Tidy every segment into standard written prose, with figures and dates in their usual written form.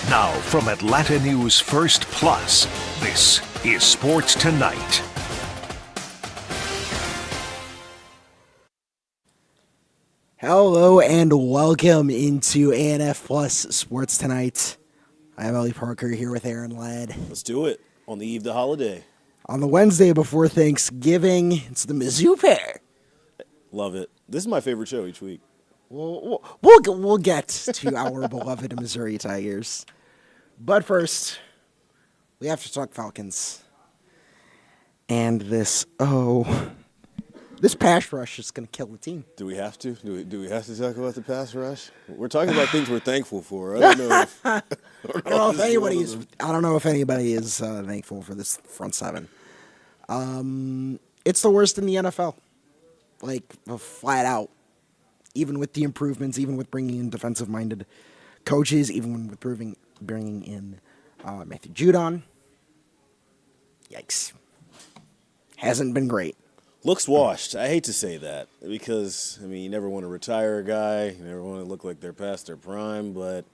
Now from Atlanta News First Plus, this is Sports Tonight. Hello and welcome into ANF Sports Tonight. I'm Ellie Parker here with Aaron Ladd. Let's do it on the eve of the holiday. On the Wednesday before Thanksgiving, it's the Mizzou Pair. Love it. This is my favorite show each week. We'll get to our beloved Missouri Tigers. But first, we have to talk Falcons. And this pass rush is going to kill the team. Do we have to? Do we have to talk about the pass rush? We're talking about things we're thankful for. I don't know if anybody is thankful for this front seven. It's the worst in the NFL. Like, flat out. Even with the improvements, even with bringing in defensive-minded coaches, even with bringing in Matthew Judon. Yikes. Hasn't been great. Looks washed. I hate to say that because, you never want to retire a guy. You never want to look like they're past their prime, but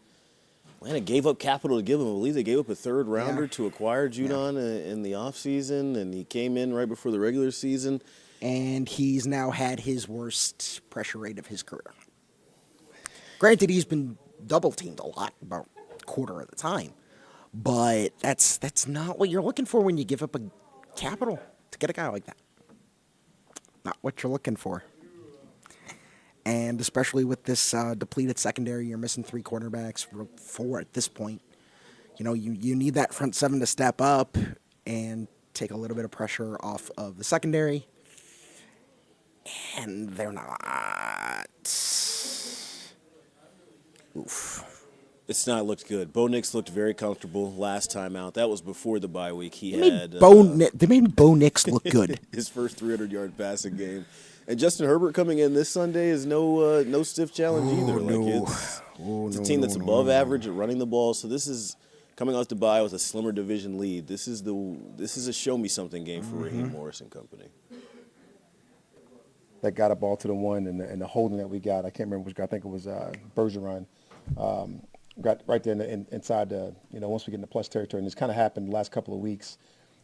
Atlanta gave up capital to give him. I believe they gave up a third-rounder to acquire Judon in the offseason, and he came in right before the regular season. And he's now had his worst pressure rate of his career. Granted, he's been double-teamed a lot, about a quarter of the time. But that's not what you're looking for when you give up a capital to get a guy like that. Not what you're looking for. And especially with this depleted secondary, you're missing 3 cornerbacks, 4 at this point. You need that front seven to step up and take a little bit of pressure off of the secondary. And they're not. Oof. It's not looked good. Bo Nix looked very comfortable last time out. That was before the bye week. They made Bo Nix look good. His first 300-yard passing game. And Justin Herbert coming in this Sunday is no stiff challenge either. It's a team that's above average at running the ball. So this is coming off the bye with a slimmer division lead. This is a show me something game for Raheem Morris and company. That got a ball to the one and the holding that we got. I can't remember which guy. I think it was Bergeron. Got right there inside once we get in the plus territory. And it's kind of happened the last couple of weeks.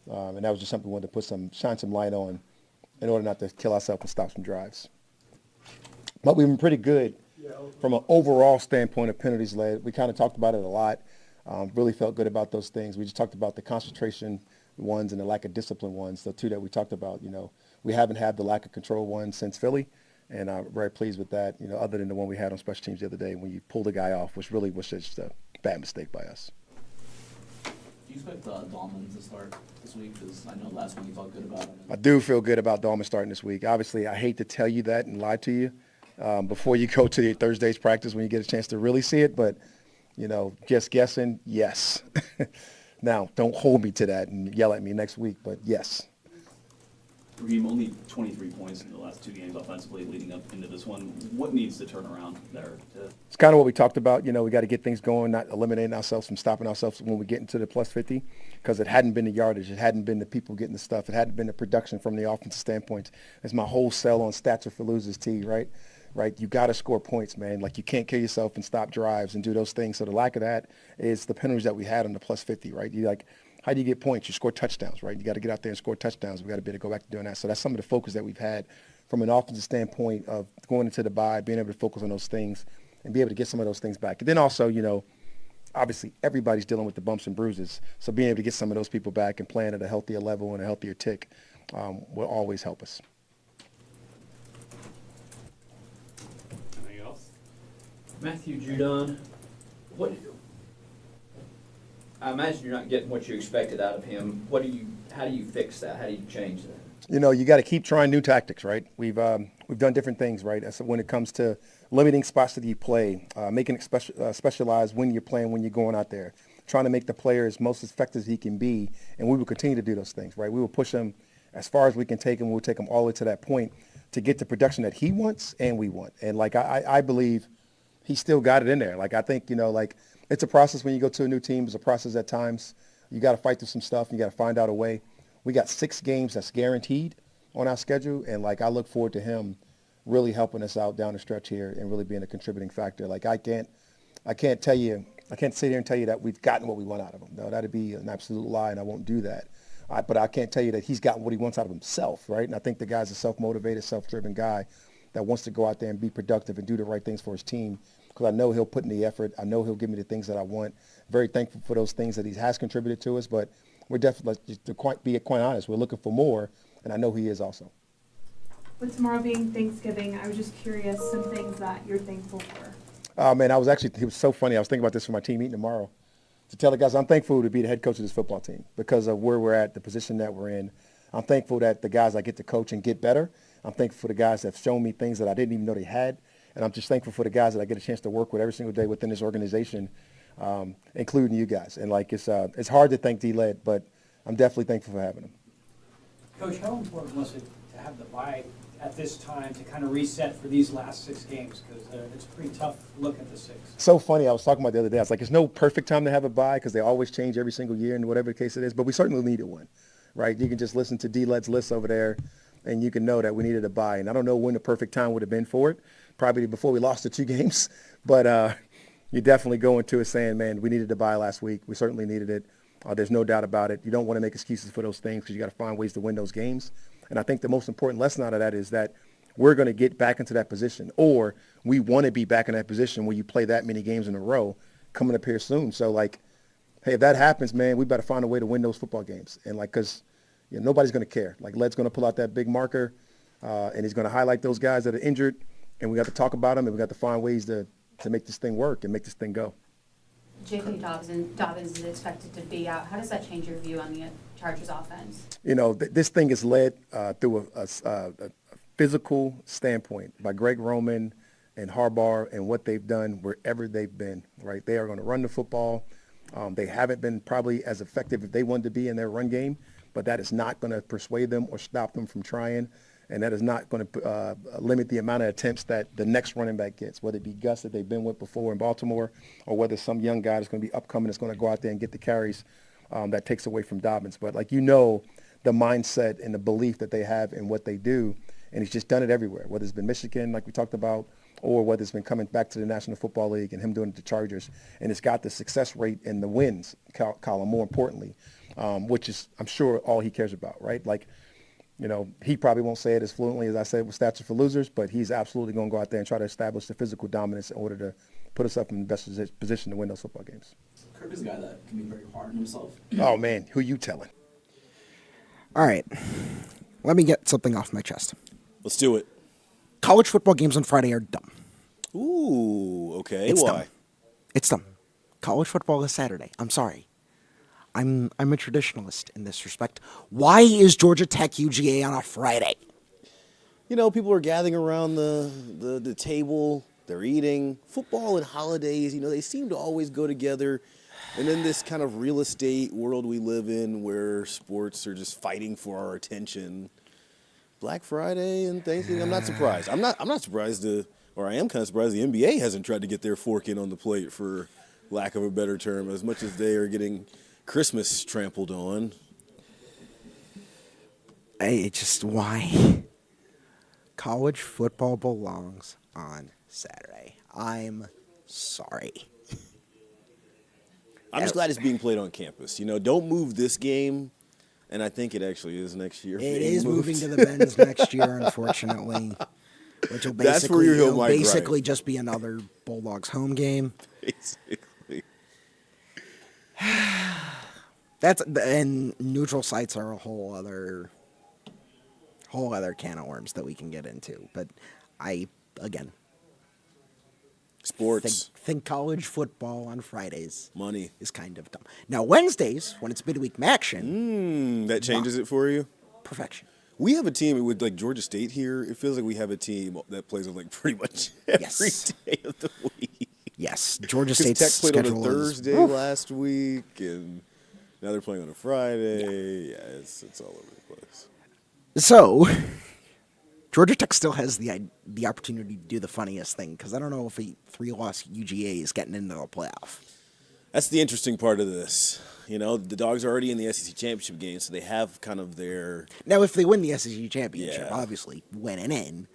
And that was just something we wanted to shine some light on in order not to kill ourselves and stop some drives. But we've been pretty good from an overall standpoint of penalties led. We kind of talked about it a lot. Really felt good about those things. We just talked about the concentration ones and the lack of discipline ones, the two that we talked about. We haven't had the lack of control one since Philly, and I'm very pleased with that, other than the one we had on special teams the other day when you pulled a guy off, which really was just a bad mistake by us. Do you expect Dahlman to start this week? Because I know last week you felt good about him. I do feel good about Dahlman starting this week. Obviously, I hate to tell you that and lie to you before you go to Thursday's practice when you get a chance to really see it, but, just guessing, yes. Now, don't hold me to that and yell at me next week, but yes. Raheem, only 23 points in the last 2 games offensively leading up into this one. What needs to turn around there? It's kind of what we talked about. We got to get things going, not eliminating ourselves from stopping ourselves when we get into the plus 50, because it hadn't been the yardage. It hadn't been the people getting the stuff. It hadn't been the production from the offensive standpoint. It's my whole sell on stats are for losers tee, right? You got to score points, man. You can't kill yourself and stop drives and do those things. So the lack of that is the penalties that we had on the plus 50, right? How do you get points? You score touchdowns, right? You got to get out there and score touchdowns. We got to be able to go back to doing that. So that's some of the focus that we've had from an offensive standpoint of going into the bye, being able to focus on those things and be able to get some of those things back. And then also, obviously everybody's dealing with the bumps and bruises. So being able to get some of those people back and playing at a healthier level and a healthier tick will always help us. Anything else? Matthew Judon, I imagine you're not getting what you expected out of him. How do you fix that? How do you change that? You got to keep trying new tactics, right? We've done different things, right? So when it comes to limiting spots that you play, making it specialized when you're playing, when you're going out there, trying to make the player as most effective as he can be, and we will continue to do those things, right? We will push him as far as we can take him. We'll take him all the way to that point to get the production that he wants and we want. And I believe he still got it in there. I think it's a process when you go to a new team. It's a process at times. You got to fight through some stuff. You got to find out a way. We got 6 games that's guaranteed on our schedule, and I look forward to him really helping us out down the stretch here and really being a contributing factor. I can't tell you I can't sit here and tell you that we've gotten what we want out of him. No, that'd be an absolute lie, and I won't do that. But I can't tell you that he's gotten what he wants out of himself, right? And I think the guy's a self-motivated, self-driven guy that wants to go out there and be productive and do the right things for his team, because I know he'll put in the effort. I know he'll give me the things that I want. Very thankful for those things that he has contributed to us, but we're definitely, to be quite honest, we're looking for more, and I know he is also. With tomorrow being Thanksgiving, I was just curious, some things that you're thankful for. Oh, man, it was so funny. I was thinking about this for my team meeting tomorrow. To tell the guys, I'm thankful to be the head coach of this football team because of where we're at, the position that we're in. I'm thankful that the guys I get to coach and get better. I'm thankful for the guys that have shown me things that I didn't even know they had. And I'm just thankful for the guys that I get a chance to work with every single day within this organization, including you guys. And, it's hard to thank D-Led, but I'm definitely thankful for having him. Coach, how important was it to have the bye at this time to kind of reset for these last 6 games? Because it's a pretty tough look at the 6. So funny. I was talking about the other day. I was like, it's no perfect time to have a bye because they always change every single year and whatever the case it is. But we certainly needed one, right? You can just listen to D-Led's list over there, and you can know that we needed a bye. And I don't know when the perfect time would have been for it, probably before we lost the 2 games. But you definitely go into it saying, man, we needed a bye last week. We certainly needed it. There's no doubt about it. You don't want to make excuses for those things because you got to find ways to win those games. And I think the most important lesson out of that is that we're going to get back into that position, or we want to be back in that position where you play that many games in a row coming up here soon. So, hey, if that happens, man, we better find a way to win those football games. And, because nobody's going to care. Led's going to pull out that big marker, and he's going to highlight those guys that are injured, and we got to talk about them, and we got to find ways to make this thing work and make this thing go. J.K. Dobbins is expected to be out. How does that change your view on the Chargers offense? This thing is led through a physical standpoint by Greg Roman and Harbaugh and what they've done wherever they've been, right? They are going to run the football. They haven't been probably as effective if they wanted to be in their run game, but that is not going to persuade them or stop them from trying. And that is not going to limit the amount of attempts that the next running back gets, whether it be Gus that they've been with before in Baltimore or whether some young guy that's going to be upcoming that's going to go out there and get the carries that takes away from Dobbins. But, the mindset and the belief that they have in what they do, and he's just done it everywhere, whether it's been Michigan, like we talked about, or whether it's been coming back to the National Football League and him doing it to Chargers. And it's got the success rate and the wins column, more importantly, which is, I'm sure, all he cares about, right? He probably won't say it as fluently as I said with Stats Are for Losers, but he's absolutely going to go out there and try to establish the physical dominance in order to put us up in the best position to win those football games. Kirk is a guy that can be very hard on himself. Oh, man, who you telling? All right. Let me get something off my chest. Let's do it. College football games on Friday are dumb. Ooh, okay. It's Why? dumb. It's dumb. College football is Saturday. I'm sorry. I'm a traditionalist in this respect. Why is Georgia Tech UGA on a Friday? People are gathering around the table. They're eating. Football and holidays, they seem to always go together. And in this kind of real estate world we live in where sports are just fighting for our attention, Black Friday and Thanksgiving, I'm not surprised. I'm not surprised, or I am kind of surprised the NBA hasn't tried to get their fork in on the plate, for lack of a better term, as much as they are getting Christmas trampled on. Why? College football belongs on Saturday. I'm sorry. I'm just glad it's being played on campus. Don't move this game, and I think it actually is next year. It is moving to the Benz next year, unfortunately, which will That's where your hill might basically grind. just be another Bulldogs home game. Basically. And neutral sites are a whole other can of worms that we can get into. But Sports. think college football on Fridays. Money. Is kind of dumb. Now Wednesdays, when it's midweek action, That changes it for you? perfection. We have a team with Georgia State here. It feels like we have a team that plays on pretty much every day of the week. Yes, Georgia 'Cause State's Tech played on schedule a is Thursday last week, and now they're playing on a Friday. Yeah, it's all over the place. So, Georgia Tech still has the opportunity to do the funniest thing, because I don't know if a 3-loss UGA is getting into the playoff. That's the interesting part of this. The Dogs are already in the SEC championship game, so they have kind of their... Now, if they win the SEC championship, Yeah. obviously winning in.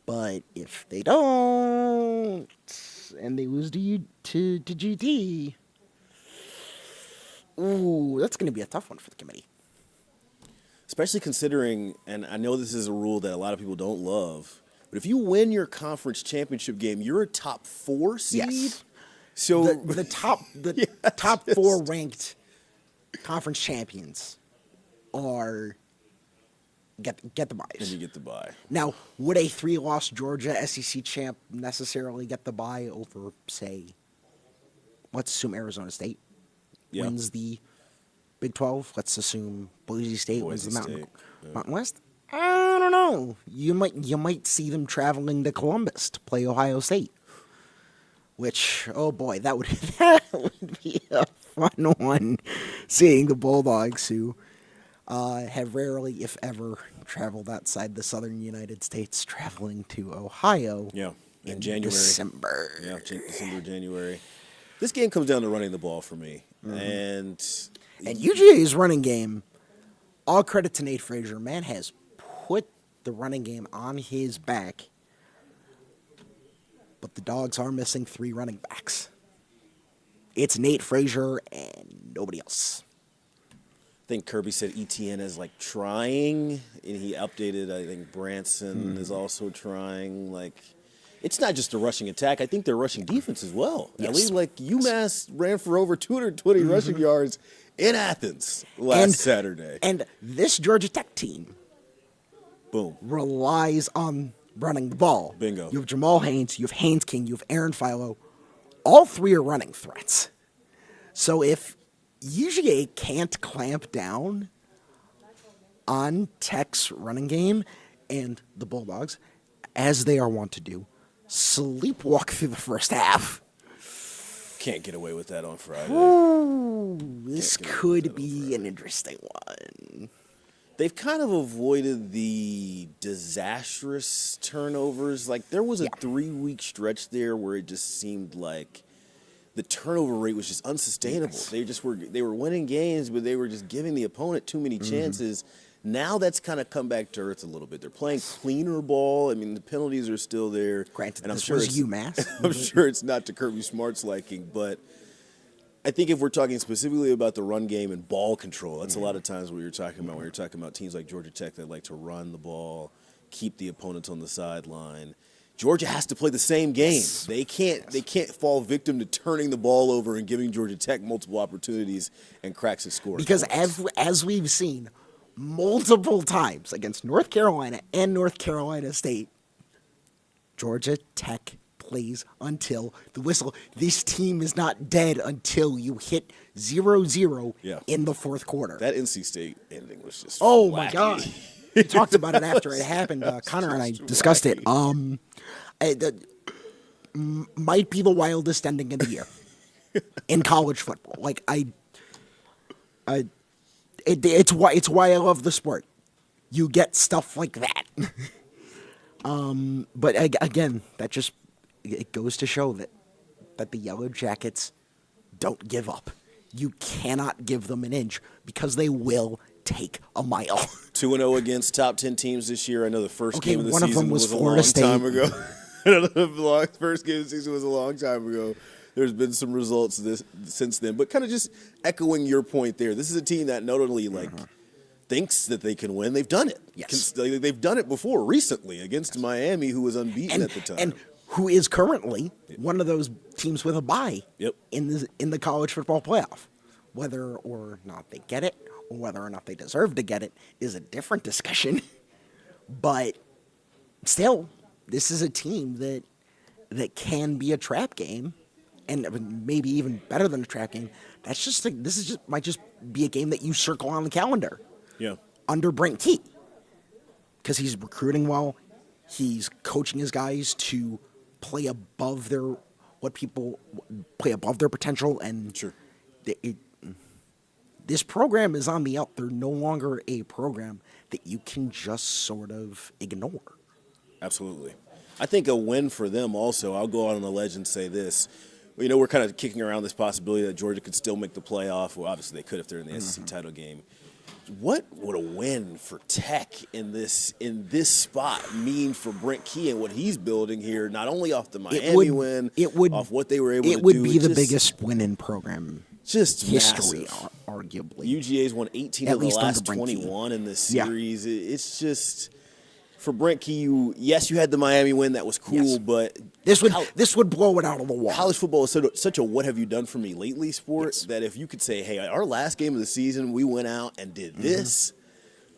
But if they don't, and they lose to GT, Ooh, that's going to be a tough one for the committee. Especially considering, and I know this is a rule that a lot of people don't love, but if you win your conference championship game, you're a top 4 seed. Yes. So The top Yeah, top just- 4 ranked conference champions are get the and buys. you get the bye. Now, would a 3-loss Georgia SEC champ necessarily get the bye over, say, let's assume Arizona State Yeah. wins the Big 12? Let's assume Boise State wins Boise the Mountain, State, yeah. Mountain West? I don't know. You might see them traveling to Columbus to play Ohio State. Which, oh boy, that would be a fun one. Seeing the Bulldogs, who have rarely, if ever, traveled outside the southern United States, traveling to Ohio. Yeah. in January. December. Yeah, December, January. This game comes down to running the ball for me. And UGA's running game, all credit to Nate Frazier. Man has put the running game on his back. But the Dogs are missing 3 running backs. It's Nate Frazier and nobody else. I think Kirby said ETN is like trying, and he updated. I think Branson is also trying. Like, it's not just a rushing attack. I think they're rushing defense as well. Yes. At least, like UMass ran for over 220 rushing yards in Athens last Saturday. And this Georgia Tech team Boom. relies on running the ball. Bingo. You have Jamal Haynes, you have Haynes King, you have Aaron Philo. All 3 are running threats. So if UGA can't clamp down on Tech's running game and the Bulldogs, as they are wont to do, sleepwalk through the first half, Can't get away with that on Friday. ooh, this Can't get away could with that on be Friday. an interesting one. They've kind of avoided the disastrous turnovers. Like, there was a 3-week stretch there where it just seemed like the turnover rate was just unsustainable. They were winning games, but they were just giving the opponent too many chances. Now that's kind of come back to earth a little bit. They're playing cleaner ball. I mean, the penalties are still there. Granted, and I'm this sure was it's- UMass. I'm sure it's not to Kirby Smart's liking, but I think if we're talking specifically about the run game and ball control, that's a lot of times what you're talking about when you're talking about teams like Georgia Tech that like to run the ball, keep the opponents on the sideline. Georgia has to play the same game. Yes. They can't fall victim to turning the ball over and giving Georgia Tech multiple opportunities and cracks and scores. Because as we've seen multiple times against North Carolina and North Carolina State, Georgia Tech plays until the whistle. This team is not dead until you hit 0-0 Yeah. in the fourth quarter. that NC State ending was just Oh my wacky. God! We talked about it after it happened. Connor and I discussed it. Might be the wildest ending of the year in college football. Like it's why I love the sport. You get stuff like that. But again, that just it goes to show that the Yellow Jackets don't give up. You cannot give them an inch because they will take a mile. 2-0 against top 10 teams this year. I know the first Okay, game of the one of season them was was a Florida long time State. ago. I know the first game of the season was a long time ago. There's been some results since then, but kind of just echoing your point there. This is a team that not only thinks that they can win, they've done it. Yes. They've done it before recently against Miami, who was unbeaten at the time. And who is currently one of those teams with a bye Yep. in the college football playoff. Whether or not they get it, or whether or not they deserve to get it, is a different discussion. But still, this is a team that can be a trap game, and maybe even better than a trap game. Might just be a game that you circle on the calendar yeah. under Brent Key, because he's recruiting well, he's coaching his guys to play above their potential, and Sure. This program is on the up. They're no longer a program that you can just sort of ignore. Absolutely. I think a win for them also, I'll go out on a ledge and say this. You know, we're kind of kicking around this possibility that Georgia could still make the playoff. Well, obviously they could if they're in the SEC title game. What would a win for Tech in this spot mean for Brent Key and what he's building here, not only off the Miami win, off what they were able to do? It would be the just biggest win in program just history, massive. arguably. UGA's won 18 At of the least under last Brent Key. 21 in this Yeah. series. It's just, for Brent Key, you had the Miami win. That was cool, Yes. but This would blow it out of the water. college football is such a what have you done for me lately sport that if you could say, hey, our last game of the season, we went out and did this,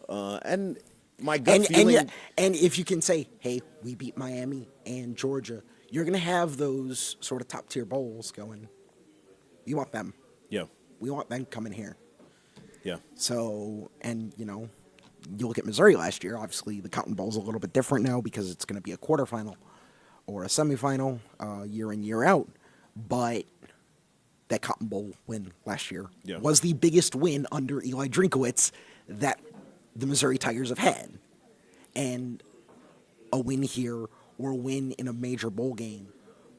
and my gut feeling. And if you can say, hey, we beat Miami and Georgia, you're going to have those sort of top-tier bowls going. We want them. Yeah. We want them coming here. Yeah. So, and, you look at Missouri last year. Obviously, the Cotton Bowl's a little bit different now because it's going to be a quarterfinal or a semifinal year in, year out. But that Cotton Bowl win last year was the biggest win under Eli Drinkowitz that the Missouri Tigers have had. And a win here or a win in a major bowl game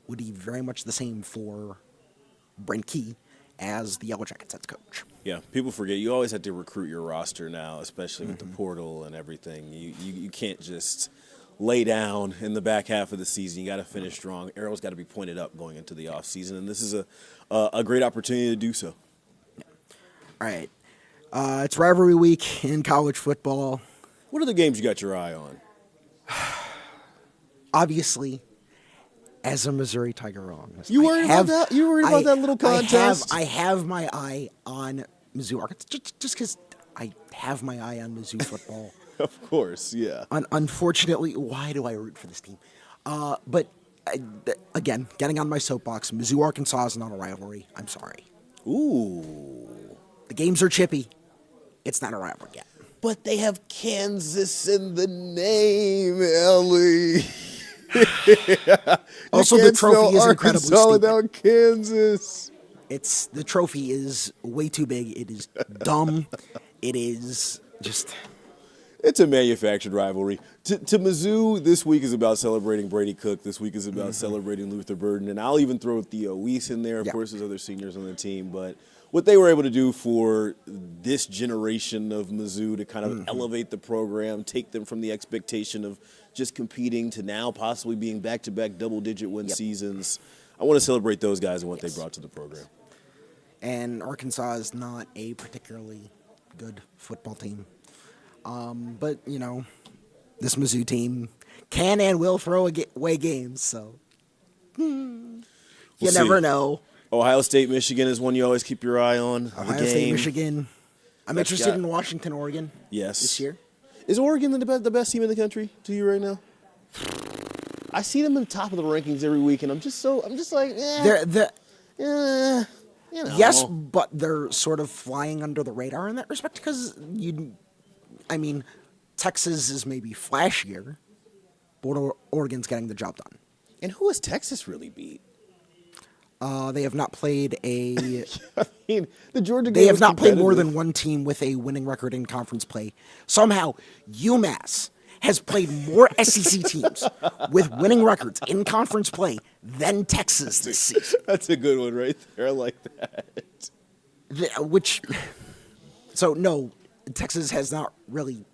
would be very much the same for Brent Key as the Yellow Jackets head coach. Yeah, people forget you always have to recruit your roster now, especially with the portal and everything. You can't just lay down in the back half of the season. You got to finish strong. Arrow's got to be pointed up going into the offseason, and this is a great opportunity to do so. Yeah. All right. It's rivalry week in college football. What are the games you got your eye on? Obviously, as a Missouri Tiger honest, You worried about that? You worried about that little contest? I have my eye on Mizzou Arkansas just because I have my eye on Mizzou football. Of course, yeah. Unfortunately, why do I root for this team? But again, getting on my soapbox, Mizzou Arkansas is not a rivalry. I'm sorry. Ooh. The games are chippy. It's not a rivalry yet. But they have Kansas in the name, Ellie. Also, the trophy is incredibly stupid. Without Kansas. The trophy is way too big. It is dumb. It is just. It's a manufactured rivalry. To Mizzou, this week is about celebrating Brady Cook. This week is about celebrating Luther Burden. And I'll even throw Theo Weiss in there. Of course, there's other seniors on the team. But what they were able to do for this generation of Mizzou to kind of elevate the program, take them from the expectation of just competing to now possibly being back-to-back double-digit win seasons. I want to celebrate those guys and what they brought to the program. And Arkansas is not a particularly good football team. But, this Mizzou team can and will throw away games, so you never know. Ohio State, Michigan is one you always keep your eye on. Ohio State, Michigan. I'm interested in Washington, Oregon. Yes. This year. Is Oregon the best team in the country to you right now? I see them in the top of the rankings every week, and I'm just like, Yes, but they're sort of flying under the radar in that respect because Texas is maybe flashier, but Oregon's getting the job done. And who has Texas really beat? They have not played a. The Georgia game. They have not played more than one team with a winning record in conference play. Somehow, UMass has played more SEC teams with winning records in conference play than Texas this season. That's a good one right there. I like that. No, Texas has not really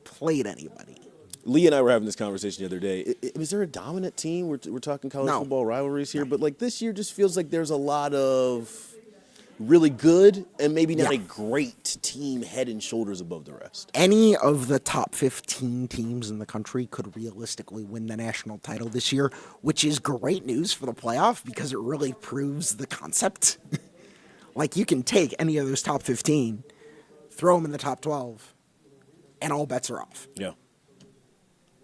played anybody. Lee and I were having this conversation the other day. Is there a dominant team? We're talking college football rivalries here, but like this year just feels like there's a lot of really good and maybe not a great team head and shoulders above the rest. Any of the top 15 teams in the country could realistically win the national title this year, which is great news for the playoff because it really proves the concept. Like, you can take any of those top 15, throw them in the top 12, and all bets are off. Yeah.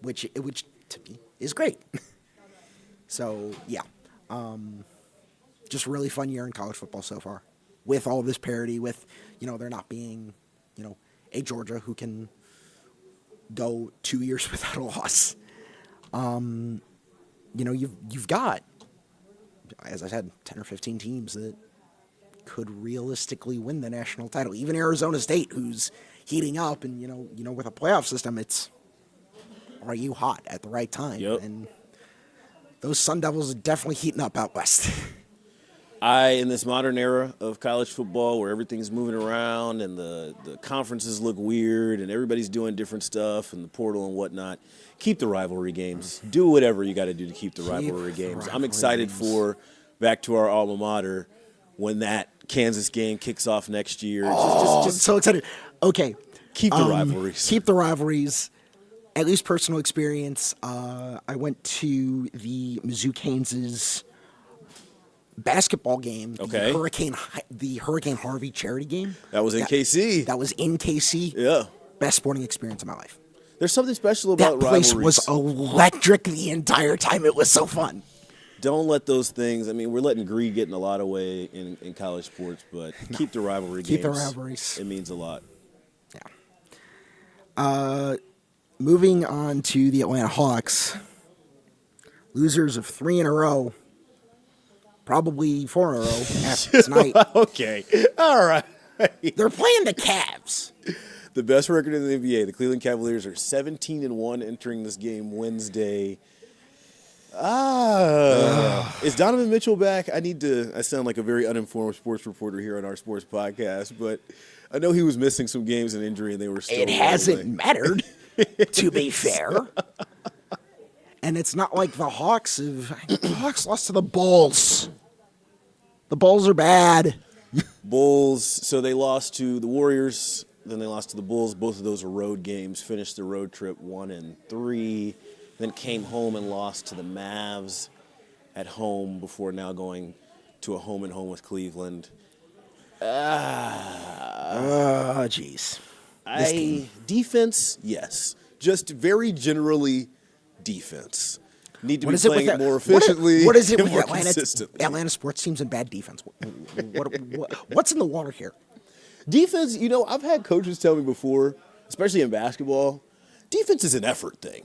Which to me is great. So, yeah. Just a really fun year in college football so far. With all this parity, with, there not being, a Georgia who can go 2 years without a loss. You've got, as I said, 10 or 15 teams that could realistically win the national title. Even Arizona State, who's heating up, and, with a playoff system, it's, are you hot at the right time? Yep. And those Sun Devils are definitely heating up out west. In this modern era of college football where everything's moving around and the conferences look weird and everybody's doing different stuff and the portal and whatnot, keep the rivalry games. Do whatever you got to do to keep the rivalry games. I'm excited for back to our alma mater when that Kansas game kicks off next year. Just so excited. Okay. Keep the rivalries. Keep the rivalries. At least personal experience. I went to the Mizzou Kansas basketball game. Okay. The Hurricane Harvey charity game. That was in KC. That was in KC. Yeah. Best sporting experience of my life. There's something special about That place rivalries. was electric the entire time. It was so fun. Don't let those things. I mean, we're letting greed get in a lot of way in college sports, but keep the rivalry games. Keep the rivalries. It means a lot. Yeah. Moving on to the Atlanta Hawks. Losers of 3 in a row. Probably 4 in a row after tonight. Okay. All right. They're playing the Cavs. The best record in the NBA. The Cleveland Cavaliers are 17-1 entering this game Wednesday. Is Donovan Mitchell back? I sound like a very uninformed sports reporter here on our sports podcast, but I know he was missing some games and injury, and they were still. It hasn't mattered, to be fair. And it's not like the Hawks lost to the Bulls. The Bulls are bad. Bulls. So they lost to the Warriors, then they lost to the Bulls. Both of those are road games. Finished the road trip 1-3. Then came home and lost to the Mavs at home before now going to a home-and-home with Cleveland. Jeez. Defense, yes. Just very generally defense. Need to be What is it playing with it more efficiently What is it and with more Atlanta, consistently. Atlanta sports teams and bad defense? What's in the water here? Defense, I've had coaches tell me before, especially in basketball, defense is an effort thing.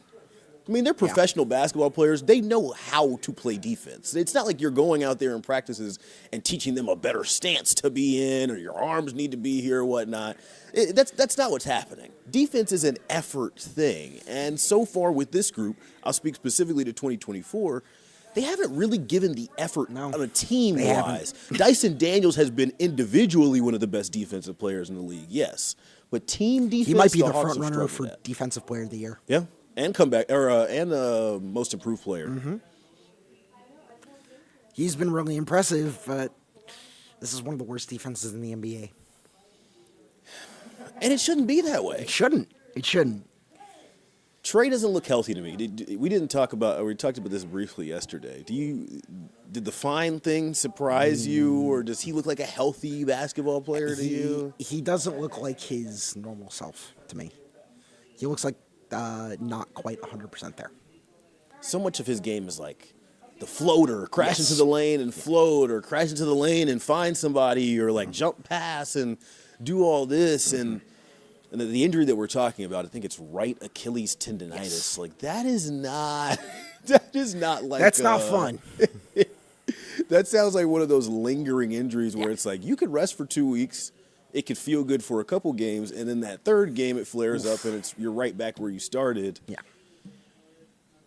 I mean, they're professional basketball players. They know how to play defense. It's not like you're going out there in practices and teaching them a better stance to be in or your arms need to be here or whatnot. That's not what's happening. Defense is an effort thing. And so far with this group, I'll speak specifically to 2024, they haven't really given the effort on a team-wise. Dyson Daniels has been individually one of the best defensive players in the league, yes. But team defense, He might be the the Hawks front have runner struggled for at. Defensive Player of the Year. Yeah, and most improved player. Mm-hmm. He's been really impressive, but this is one of the worst defenses in the NBA. And it shouldn't be that way. It shouldn't. Trey doesn't look healthy to me. We talked about this briefly yesterday. Did the fine thing surprise you, or does he look like a healthy basketball player to you? He doesn't look like his normal self to me. He looks like not quite 100% there. So much of his game is like the floater, crash into the lane and float, or crash into the lane and find somebody, or like jump pass and do all this. And the injury that we're talking about, I think it's right Achilles tendonitis. Yes. Like that is not like That's not fun. That sounds like one of those lingering injuries where it's like you could rest for 2 weeks, it could feel good for a couple games, and then that third game it flares up and you're right back where you started. Yeah.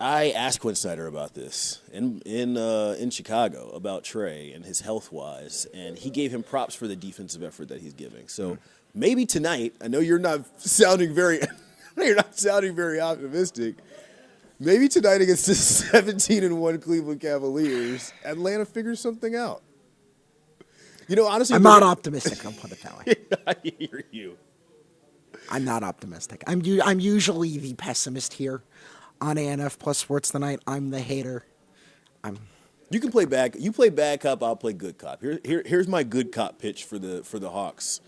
I asked Quinn Snyder about this in Chicago about Trey and his health wise, and he gave him props for the defensive effort that he's giving. So maybe tonight, I know you're not sounding very optimistic. Maybe tonight against the 17-1 Cleveland Cavaliers, Atlanta figures something out. Honestly, I'm not optimistic. I'll put it that way. I hear you. I'm not optimistic. I'm usually the pessimist here on ANF Plus Sports Tonight. I'm the hater. You can play bad. You play bad cop. I'll play good cop. Here's my good cop pitch for the Hawks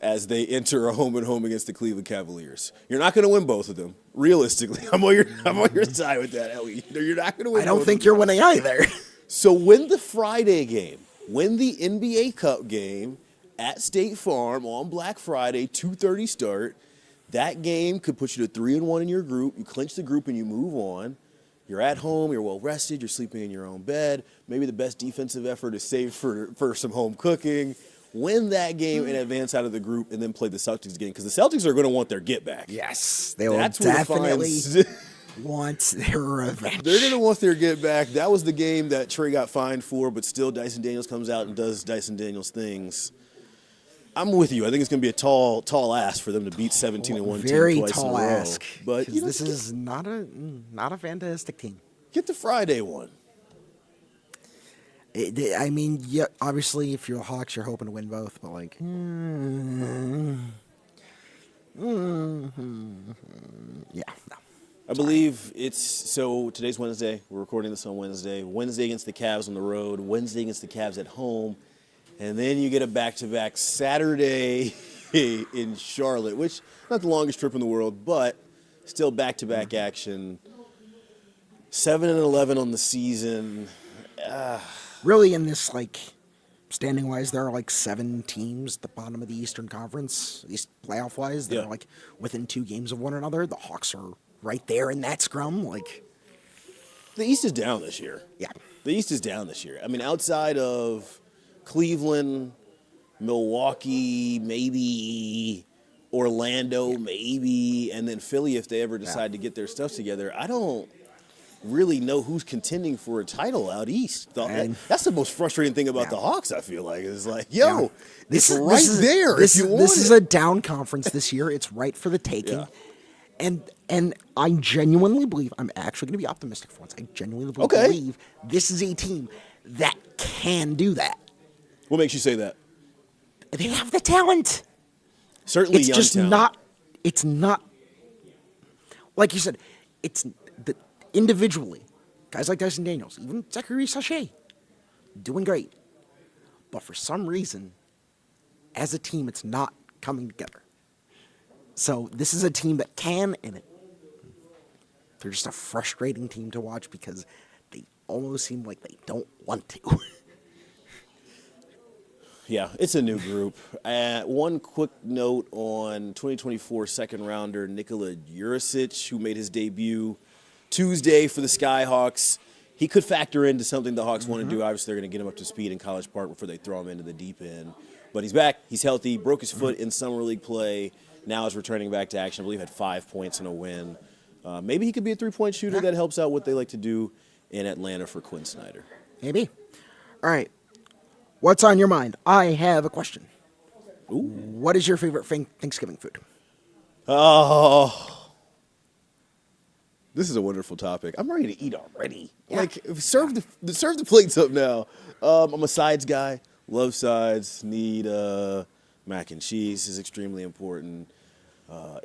as they enter a home and home against the Cleveland Cavaliers. You're not going to win both of them. Realistically, I'm on your side with that, Ellie. You're not going to win. I don't think you're winning either. So win the Friday game. Win the NBA Cup game at State Farm on Black Friday, 2:30 start. That game could put you to 3-1 in your group. You clinch the group and you move on. You're at home. You're well rested. You're sleeping in your own bed. Maybe the best defensive effort is saved for some home cooking. Win that game and advance out of the group, and then play the Celtics game because the Celtics are going to want their get back. Yes, they will That's where definitely want their revenge. They're going to want their get back. That was the game that Trey got fined for, but still Dyson Daniels comes out and does Dyson Daniels things. I'm with you. I think it's going to be a tall ask for them to beat 17-1 Very team twice tall in a row. ask. But This is not a fantastic team. Get the Friday one. I mean, yeah, obviously, if you're the Hawks, you're hoping to win both, but like, yeah, no. I believe so today's Wednesday. We're recording this on Wednesday. Wednesday against the Cavs on the road. Wednesday against the Cavs at home. And then you get a back-to-back Saturday in Charlotte, which not the longest trip in the world, but still back-to-back action. 7-11 on the season. Really, in this, like, standing-wise, there are like 7 teams at the bottom of the Eastern Conference, at least playoff-wise, that are like within 2 games of one another. The Hawks are right there in that scrum. Like, the East is down this year. Yeah. The East is down this year. I mean, outside of Cleveland, Milwaukee, maybe Orlando, maybe, and then Philly if they ever decide to get their stuff together, I don't really know who's contending for a title out East. That's the most frustrating thing about the Hawks, I feel like. It's like, this is right there if you want This is a down conference this year. It's right for the taking. Yeah. And I genuinely believe, I'm actually going to be optimistic for once. I genuinely believe this is a team that can do that. What makes you say that? They have the talent. Certainly It's young just talent. it's not, like you said, it's individually, guys like Dyson Daniels, even Zachary Sachet, doing great. But for some reason, as a team, it's not coming together. So this is a team that can, and they're just a frustrating team to watch because they almost seem like they don't want to. Yeah, it's a new group. One quick note on 2024 second rounder Nikola Jurisic, who made his debut Tuesday for the Skyhawks. He could factor into something the Hawks want to do. Obviously, they're going to get him up to speed in College Park before they throw him into the deep end. But he's back. He's healthy. Broke his foot in summer league play. Now is returning back to action. I believe had 5 points in a win. Maybe he could be a three-point shooter. That helps out what they like to do in Atlanta for Quinn Snyder. Maybe. All right. What's on your mind? I have a question. Ooh. What is your favorite Thanksgiving food? Oh, this is a wonderful topic. I'm ready to eat already. Yeah. Like, serve the plates up now. I'm a sides guy. Love sides. Need mac and cheese is extremely important.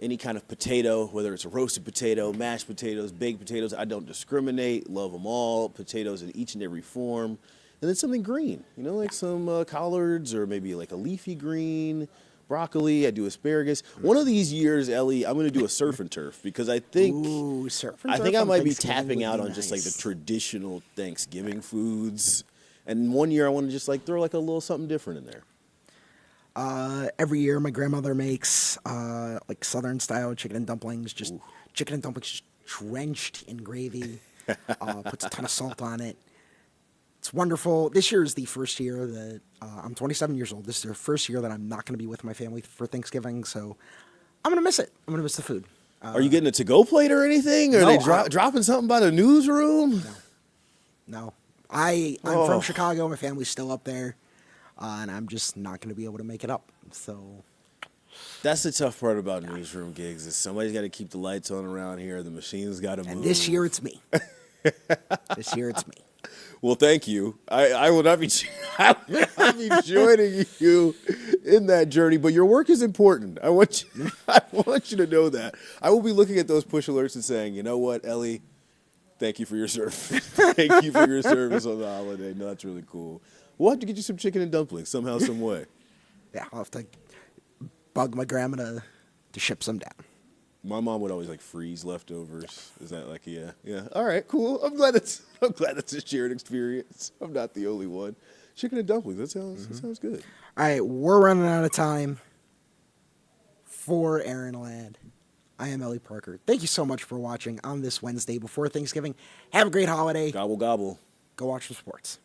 Any kind of potato, whether it's a roasted potato, mashed potatoes, baked potatoes, I don't discriminate. Love them all. Potatoes in each and every form. And then something green, like some collards or maybe like a leafy green, broccoli. I do asparagus. One of these years, Ellie, I'm going to do a surf and turf because I think I might be tapping out on just like the traditional Thanksgiving foods. And one year I want to just like throw like a little something different in there. Every year my grandmother makes like Southern style chicken and dumplings, just drenched in gravy, puts a ton of salt on it. It's wonderful. This year is the first year that I'm 27 years old. This is the first year that I'm not going to be with my family for Thanksgiving, so I'm going to miss it. I'm going to miss the food. Are you getting a to-go plate or anything? Are they dropping something by the newsroom? No. I'm from Chicago. My family's still up there, and I'm just not going to be able to make it up. So that's the tough part about newsroom gigs is somebody's got to keep the lights on around here. The machine's got to move. And this year it's me. This year it's me. Well, thank you. I will not be joining you in that journey, but your work is important. I want you to know that. I will be looking at those push alerts and saying, you know what, Ellie, thank you for your service. Thank you for your service on the holiday. No, that's really cool. We'll have to get you some chicken and dumplings somehow, some way. Yeah, I'll have to bug my grandma to ship some down. My mom would always like freeze leftovers. Is that like yeah? All right, cool. I'm glad it's a shared experience. I'm not the only one. Chicken and dumplings. That sounds good. All right, we're running out of time. For Aaron Ladd, I am Ellie Parker. Thank you so much for watching on this Wednesday before Thanksgiving. Have a great holiday. Gobble gobble. Go watch some sports.